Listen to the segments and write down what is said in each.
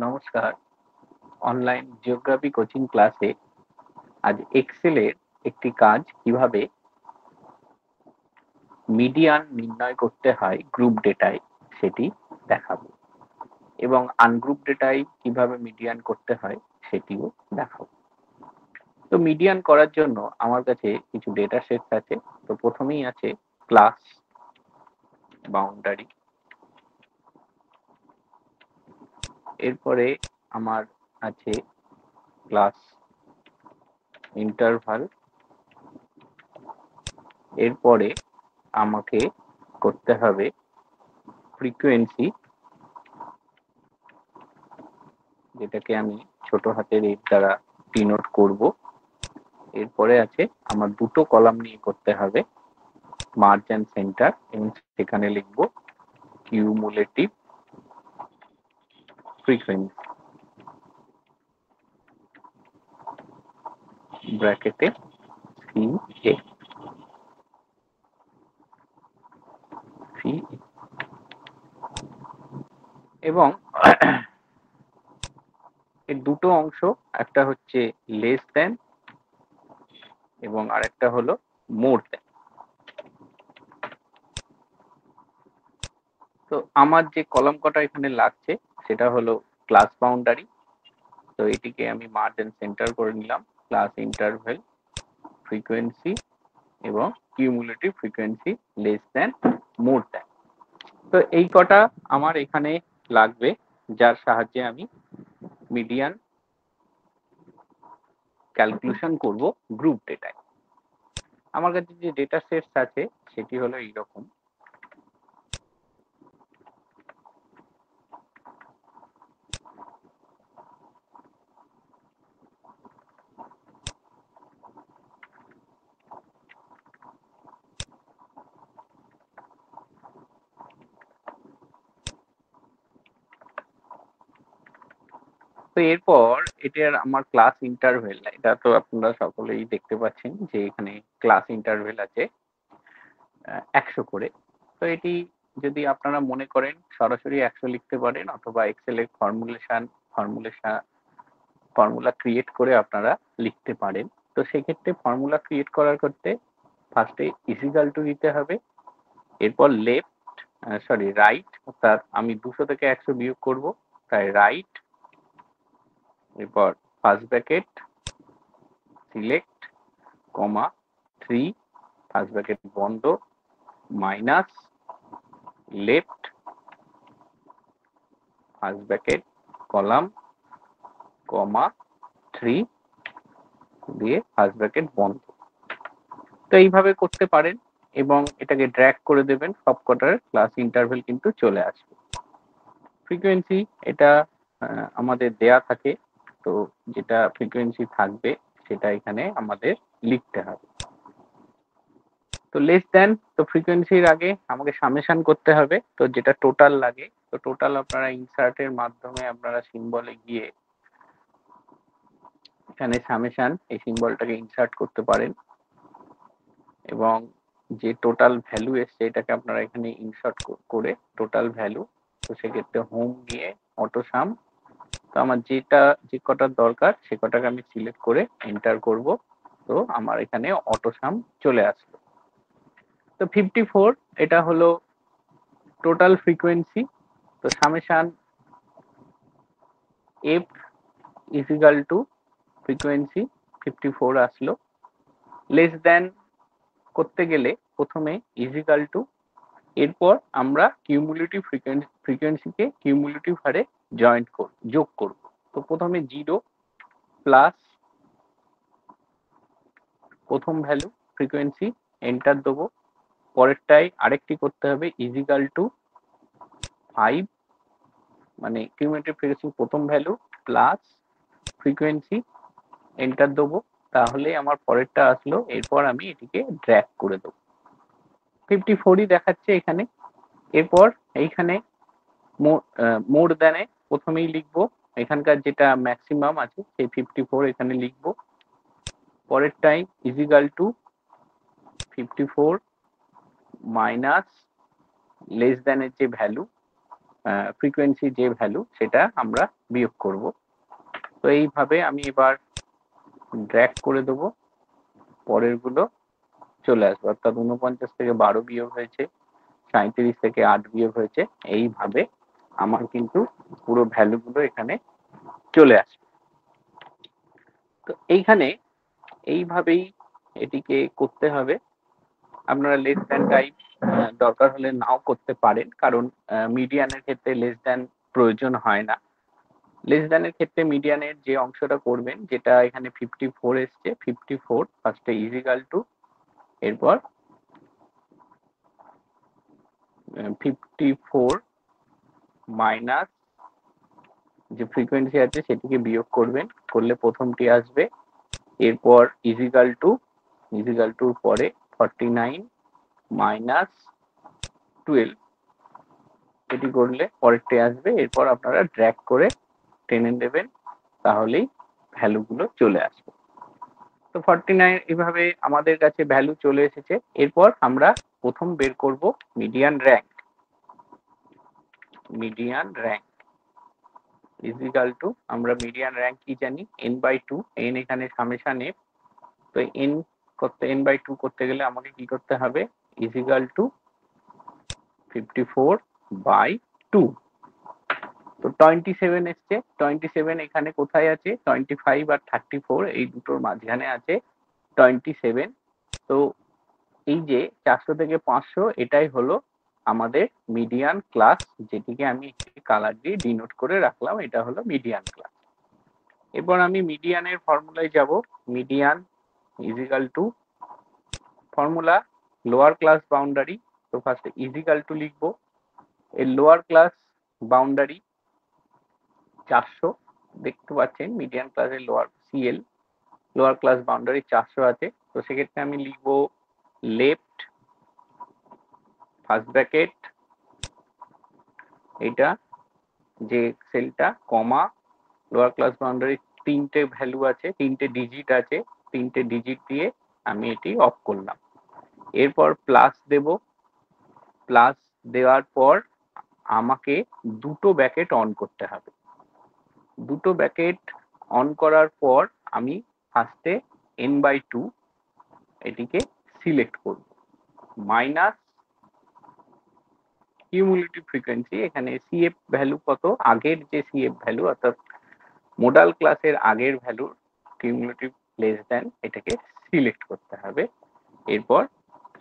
নমস্কার। Online geography coaching ক্লাসে আজ এক্সেলের একটি কাজ কিভাবে মিডিয়ান নির্ণয় করতে হয় গ্রুপ ডেটায় সেটি দেখাবো এবং আনগ্রুপ ডেটায় কিভাবে মিডিয়ান করতে হয় সেটিও দেখাবো। তো মিডিয়ান করার জন্য আমার কাছে কিছু ডেটা সেটস আছে। তো প্রথমেই আছে ক্লাস বাউন্ডারি, এরপরে আমার আছে ক্লাস ইন্টারভাল, এরপরে আমাকে করতে হবে ফ্রিকোয়েন্সি, যেটাকে আমি ছোট হাতের এর দ্বারা ডিনোট করব। এরপরে আছে আমার দুটো কলাম নিয়ে করতে হবে মার্জ অ্যান্ড সেন্টার, এবং সেখানে লিখব কিউমুলেটিভ ফ্রিকোয়েন্সি ব্র্যাকেটে সি এ সি, এবং এর দুটো অংশ, একটা হচ্ছে লেস দেন এবং আরেকটা হলো মোর দেন। তো আমার যে কলাম কটা এখানে লাগছে সেটা হলো ক্লাস বাউন্ডারি। তো এটিকে আমি মার্জ অ্যান্ড সেন্টার করে নিলাম, ক্লাস ইন্টারভেল ফ্রিকোয়েন্সি এবং কিউমুলেটিভ ফ্রিকোয়েন্সি লেস দেন মোর দেন। তো এই কটা আমার এখানে লাগবে, যার সাহায্যে আমি মিডিয়ান ক্যালকুলেশন করব গ্রুপ ডেটায়। আমার কাছে যে ডেটা সেটস আছে সেটি হলো এইরকম। তো এরপর এটার আমার ক্লাস ইন্টারভেল, এটা তো আপনারা সকলেই দেখতে পাচ্ছেন যে এখানে ক্লাস ইন্টারভেল আছে 100 করে। তো এটি যদি আপনারা মনে করেন সরাসরি 100 লিখতে পারেন, অথবা এক্সেলের ফর্মুলা ক্রিয়েট করে আপনারা লিখতে পারেন। তো সেক্ষেত্রে ফর্মুলা ক্রিয়েট করার করতে ফার্স্টে ইজিক্যাল টু দিতে হবে, এরপর রাইট, অর্থাৎ আমি 200 থেকে 100 বিয়োগ করব, তাই রাইট, এরপর first bracket select comma 3 first bracket বন্ধ minus left first bracket column comma 3 দিয়ে ফার্স্ট ব্র্যাকেট বন্ধ। তো এইভাবে করতে পারেন এবং এটাকে ড্র্যাগ করে দেবেন, সবকটার ক্লাস ইন্টারভেল কিন্তু চলে আসবে। ফ্রিকোয়েন্সি এটা আমাদের দেয়া থাকে, তো যেটা ফ্রিকোয়েন্সি থাকবে সেটা এখানে আমাদের লিখতে হবে। তো লেস দেন, তো ফ্রিকোয়েন্সির আগে আমাকে সামেশন করতে হবে, তো যেটা টোটাল লাগে। তো টোটাল আপনারা ইনসার্টের মাধ্যমে আপনারা সিম্বলে গিয়ে এখানে সামেশন এই সিম্বলটাকে ইনসার্ট করতে পারেন, এবং যে টোটাল ভ্যালু এসছে এটাকে আপনারা এখানে ইনসার্ট করে টোটাল ভ্যালু, তো সেক্ষেত্রে হোম গিয়ে অটো সাম, তো আমার যে কটার দরকার সে কটাকে আমি সিলেক্ট করে এন্টার করব। তো আমার এখানে অটো সাম চলে আসলো। তো 54 এটা হলো টোটাল ফ্রিকোয়েন্সি। তো summation F is equal to frequency 54 আসলো। লেস দেন করতে গেলে প্রথমে ইজিক্যাল টু, এরপর আমরা কিউমুলেটিভ ফ্রিকোয়েন্সিকে কিউমুলেটিভ হারে যোগ করব। তো প্রথমে 0 প্লাস প্রথম ভ্যালু ফ্রিকোয়েন্সি এন্টার দেবো, পরেরটাই আরেকটি করতে হবে ইজিক্যাল টু 5, মানে কিউমুলেটিভ ফ্রিকোয়েন্সি প্রথম ভ্যালু প্লাস ফ্রিকোয়েন্সি এন্টার দেবো, তাহলে আমার পরেরটা আসলো। এরপর আমি এটিকে ড্র্যাগ করে দেবো। 54ই দেখাচ্ছে এখানে। এরপর এইখানে মোর দেনে প্রথমেই লিখবো, এখানকার যেটা ম্যাক্সিমাম আছে সেই 54 এখানে লিখবো, পরেরটাই ইজিক্যাল টু 54 মাইনাস লেস দেনের যে ভ্যালু ফ্রিকোয়েন্সি যে ভ্যালু সেটা আমরা বিয়োগ করব। তো এইভাবে আমি এবার ড্র্যাগ করে দেবো, পরের গুলো চলে আসবে, অর্থাৎ 49 থেকে 12 বিয়োগ হয়েছে, 37 থেকে 8 বিয়োগ হয়েছে, এইভাবে আমার কিন্তু পুরো ভ্যালুগুলো এখানে চলে আসবে। তো এইখানে এইভাবেই এটিকে করতে হবে। আপনারা লেস দ্যান টাইপ দরকার হলে নাও করতে পারেন, কারণ মিডিয়ানের ক্ষেত্রে লেস দ্যান প্রয়োজন হয় না। লেস দ্যানের ক্ষেত্রে মিডিয়ানের যে অংশটা করবেন, যেটা এখানে 54 এসছে, 54 ফার্স্টে ইজিক্যাল টু, এরপর 54 মাইনাস যে ফ্রিকোয়েন্সি আছে সেটিকে বিয়োগ করবেন, করলে প্রথমটি আসবে, এরপর ইজিক্যাল টু পরে 49 মাইনাস 12, এটি করলে পরেরটি আসবে, এরপর আপনারা ড্র্যাগ করে টেনে দেবেন, তাহলেই ভ্যালুগুলো চলে আসবে। তো 49 এভাবে আমাদের কাছে ভ্যালু চলে এসেছে। এরপর আমরা প্রথম বের করব median rank. Median rank is equal to, আমরা মিডিয়ান র্যাঙ্ক কি জানি, n/2, n এখানে সামেশন f। তো n/2 করতে গেলে আমাকে কি করতে হবে, ইজিক্যাল টু 54/2। তো 27 এসছে, 27 এখানে কোথায় আছে, 25 আর 34 এই দুটোর মাঝখানে আছে 27। তো এই যে 400 থেকে 500, এটাই হলো আমাদের মিডিয়ান ক্লাস, যেটিকে আমি কালার দিয়ে ডিনোট করে রাখলাম, এটা হলো মিডিয়ান ক্লাস। এরপর আমি মিডিয়ানের ফর্মুলায় যাব। Median is equal to formula lower class boundary. তো ফার্স্টে ইজিক্যাল টু লিখবো, এই লোয়ার ক্লাস বাউন্ডারি 400, দেখতে পাচ্ছেন মিডিয়ান ক্লাসের lower CL lower class boundary 400 আছে। তো সেক্ষেত্রে আমি লিখবো লেফট ফার্স্ট ব্র্যাকেট, এটা যে সেলটা, কমা, লোয়ার ক্লাস বাউন্ডারি 3টে ভ্যালু আছে, 3টে ডিজিট আছে, 3টে ডিজিট দিয়ে আমি এটি অফ করলাম। এরপর প্লাস দেব, প্লাস দেওয়ার পর আমাকে দুটো ব্র্যাকেট অন করতে হবে। দুটো ব্র্যাকেট অন করার পর আমি ফার্স্টে n/2 এটিকে সিলেক্ট করব, মাইনাস কিউমুলেটিভ ফ্রিকোয়েন্সি, এখানে সিএফ ভ্যালু কত, আগের যে সিএফ ভ্যালু অর্থাৎ মোডাল ক্লাসের আগের ভ্যালুর কিউমুলেটিভ লেস দ্যান, এটাকে সিলেক্ট করতে হবে। এরপর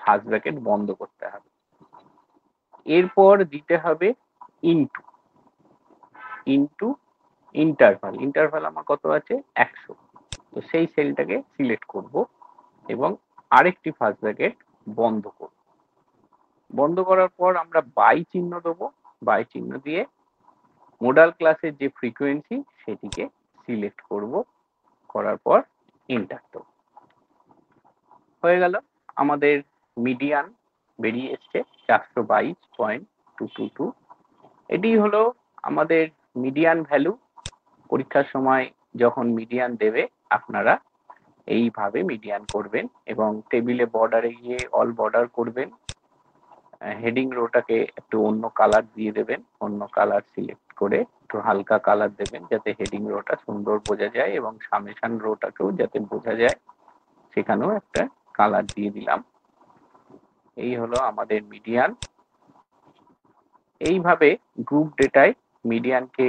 ফার্স্ট ব্র্যাকেট বন্ধ করতে হবে। এরপর দিতে হবে ইনটু ইন্টারভাল। ইন্টারভাল আমার কত আছে, 100। তো সেই সেলটাকে সিলেক্ট করব এবং আরেকটি ফার্স্ট ব্র্যাকেট বন্ধ করব। বন্ধ করার পর আমরা বাই চিহ্ন দেবো, বাই চিহ্ন দিয়ে মোডাল ক্লাসের যে ফ্রিকোয়েন্সি সেটিকে সিলেক্ট করব, করার পর এন্টার দেবো। হয়ে গেল, আমাদের মিডিয়ান বেরিয়ে এসছে 422.222। এটি হলো আমাদের মিডিয়ান ভ্যালু। পরীক্ষার সময় যখন মিডিয়ান দেবে, আপনারা এইভাবে মিডিয়ান করবেন এবং টেবিলে বর্ডারে গিয়ে অল বর্ডার করবেন। হেডিং রোটাকে একটু অন্য কালার দিয়ে দেবেন, অন্য কালার সিলেক্ট করে একটু হালকা কালার দেবেন, যাতে হেডিং রোটা সুন্দর বোঝা যায় এবং সামেশন রোটাকেও যাতে বোঝা যায়, সেখানেও একটা কালার দিয়ে দিলাম। এই হলো আমাদের মিডিয়ান। এইভাবে গ্রুপ ডেটায় মিডিয়ানকে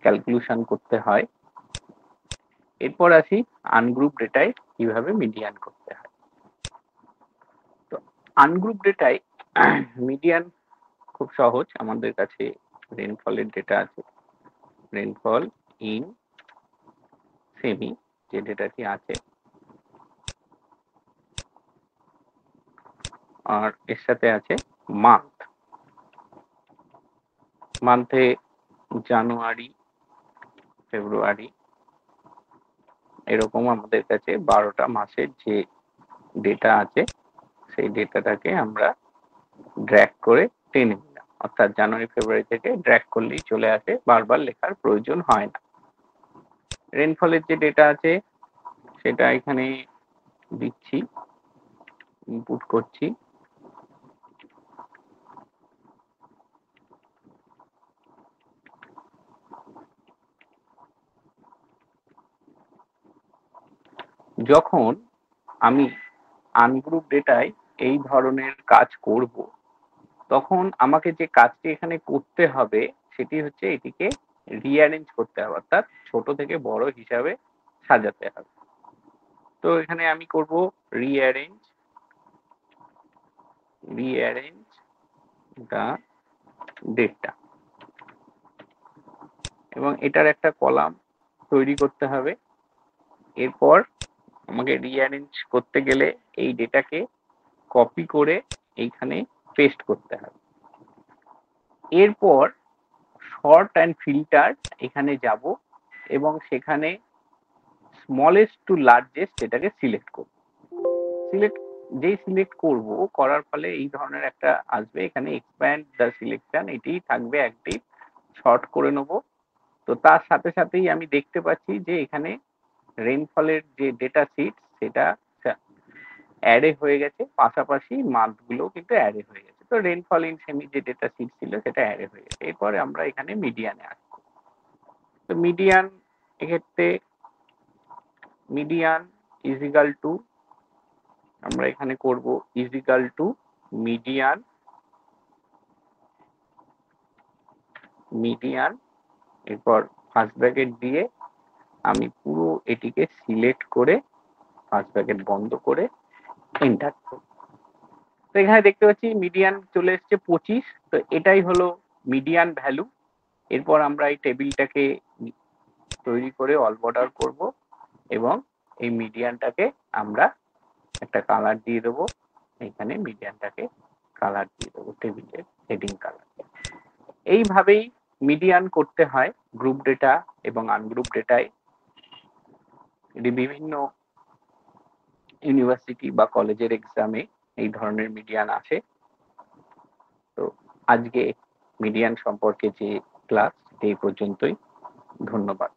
ক্যালকুলেশন করতে হয়। এরপর আসি আনগ্রুপ ডেটায় কিভাবে মিডিয়ান করতে হয়। তো আনগ্রুপ ডেটায় মিডিয়ান খুব সহজ। আমাদের কাছে রেনফলের ডেটা আছে, রেনফল ইন সেমি যে ডেটাটি আছে, আর এর সাথে আছে মান্থ। মান্থে জানুয়ারি, ফেব্রুয়ারি, এরকম আমাদের কাছে 12টা মাসের যে ডেটা আছে, সেই ডেটাটাকে আমরা ড্র্যাগ করে টেনে নিলাম, অর্থাৎ জানুয়ারি ফেব্রুয়ারি থেকে ড্র্যাগ করলেই চলে আসে, বারবার লেখার প্রয়োজন হয় না। রেনফলের যে ডেটা আছে সেটা এখানে দিচ্ছি, ইনপুট করছি। যখন আমি আনগ্রুপ ডেটায় এই ধরনের কাজ করব, তখন আমাকে যে কাজটি এখানে করতে হবে সেটি হচ্ছে এটিকে রিঅ্যারেঞ্জ করতে হবে, অর্থাৎ ছোট থেকে বড় হিসাবে সাজাতে হবে। তো এখানে আমি করব রিঅ্যারেঞ্জ দা ডেটা, এবং এটার একটা কলাম তৈরি করতে হবে। এরপর আমাকে রিঅ্যারেঞ্জ করতে গেলে এই ডেটাকে কপি করে এইখানে পেস্ট করতে হবে। এরপর শর্ট অ্যান্ড ফিল্টার এখানে যাব এবং সেখানে স্মলেস্ট টু লার্জেস্ট এটাকে সিলেক্ট করব। সিলেক্ট করব, করার ফলে এই ধরনের একটা আসবে, এখানে এক্সপ্যান্ড দ্য সিলেকশন এটি থাকবে অ্যাক্টিভ, শর্ট করে নেব। তো তার সাথে সাথেই আমি দেখতে পাচ্ছি যে এখানে রেইনফলের যে ডেটা শিট সেটা অ্যারে হয়ে গেছে, পাশাপাশি মান্থগুলো কিন্তু অ্যারে হয়ে গেছে। তো রেইনফল ইন সেমি যে ডেটা শিট ছিল সেটা অ্যারে হয়ে গেছে। এরপরে আমরা এখানে মিডিয়ানে আসবো। তো মিডিয়ান এক্ষেত্রে মিডিয়ান ইজ ইকাল টু, আমরা এখানে করব ইজ ইকাল টু মিডিয়ান, এরপর ফার্স্ট ব্র্যাকেট দিয়ে আমি পুরো এটিকে সিলেক্ট করে ফার্স্ট ব্র্যাকেট বন্ধ করে এন্টার করব। তো এখানে দেখতে পাচ্ছি মিডিয়ান চলে এসছে 25। তো এটাই হলো মিডিয়ান ভ্যালু। এরপর আমরা এই টেবিলটাকে তৈরি করে অল বর্ডার করব এবং এই মিডিয়ানটাকে আমরা একটা কালার দিয়ে দেবো, এখানে মিডিয়ানটাকে কালার দিয়ে দেবো টেবিলের হেডিং কালার। এইভাবেই মিডিয়ান করতে হয় গ্রুপ ডেটা এবং আনগ্রুপ ডেটায়। বিভিন্ন ইউনিভার্সিটি বা কলেজের এক্সামে এই ধরনের মিডিয়ান আসে। তো আজকে মিডিয়ান সম্পর্কে যে ক্লাস এই পর্যন্তই। ধন্যবাদ।